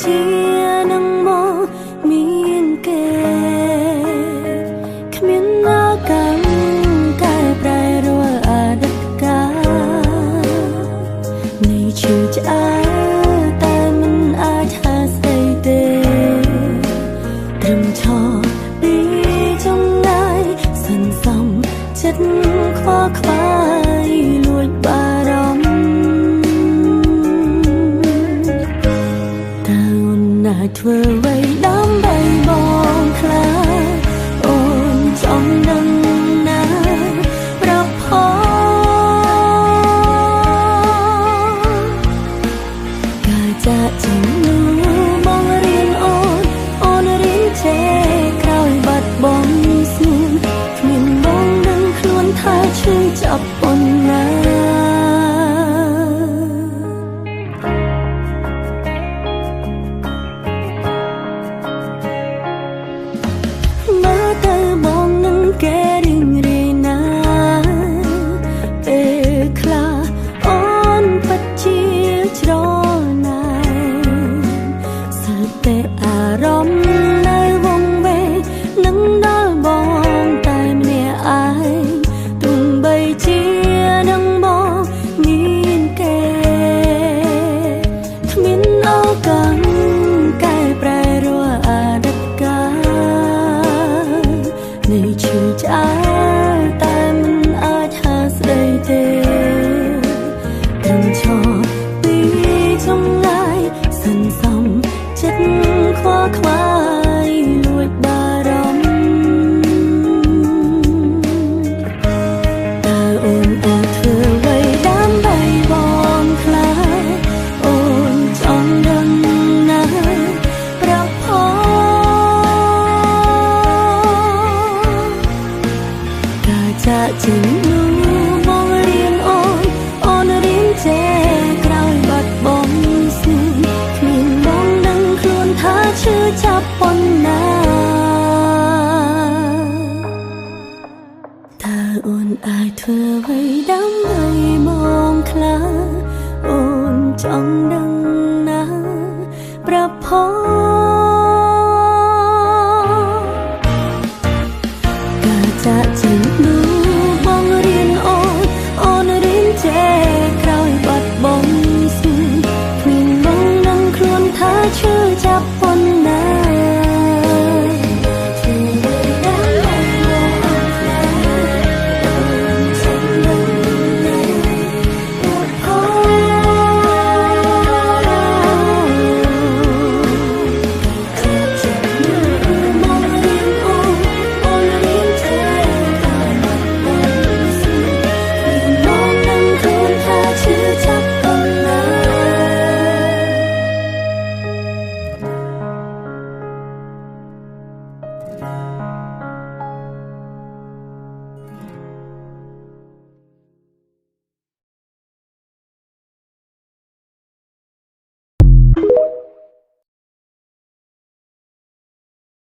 ជានឹងមកមានគេគ្មានណាកាន់កែប្រែរាល់អតីតកាលនៃឈឺឆ្អែតតែមិនអាចហាស្ដីទេត្រឹមឈរពីចម្ងាយសន្សំចិត្តខ្វល់ខ្វាយលួចបារម្ភធ្វើអ្វីដើម្បីបងខ្លាអូនចង់ដឹងណាប្រផកាចាក់ជាបងរៀនអូនរៀនចេះក្រោយបាត់បង់ស្នួនគ្មានបងដឹងខ្លួនថាឈឺចាប់ប៉ុណ្ណាគេរៀងរាយណាពេលខ្លះអូនពិតជាច្រណែសើតែអារម្មណ៍នៅវង្វេងនឹងដល់បងតែម្នាក់ឯងទោះបីជានឹងបងមានគេគ្មានឱកាសកែប្រែរាល់អតីតកាលនៃឈឺឆ្អែតតែមិនអាចហាស្ដីទេត្រឹមឈរពីចម្ងាយសន្សំចិត្តខ្វល់ខ្វាយលួចបារម្ភតើអូនអាចធ្វើអ្វីដើម្បីបងខ្លាចអូនចង់ដឹងណាប្រផចាក់ជាបងរៀនអូនរៀនចេះក្រោយបាត់បង់ស្នេហ៍គ្មានបងដឹងខ្លួនថាឈឺចាប់ប៉ុណ្ណាតើអូនអាចធ្វើអ្វីដើម្បីបងខ្លាចអូនចង់ដឹងណាប្រផកាចាក់ជាបងរៀនអូនរៀនចេះក្រោយបាត់បង់ស្នេហ៍គ្មានបងដឹងខ្លួនថាឈឺចាប់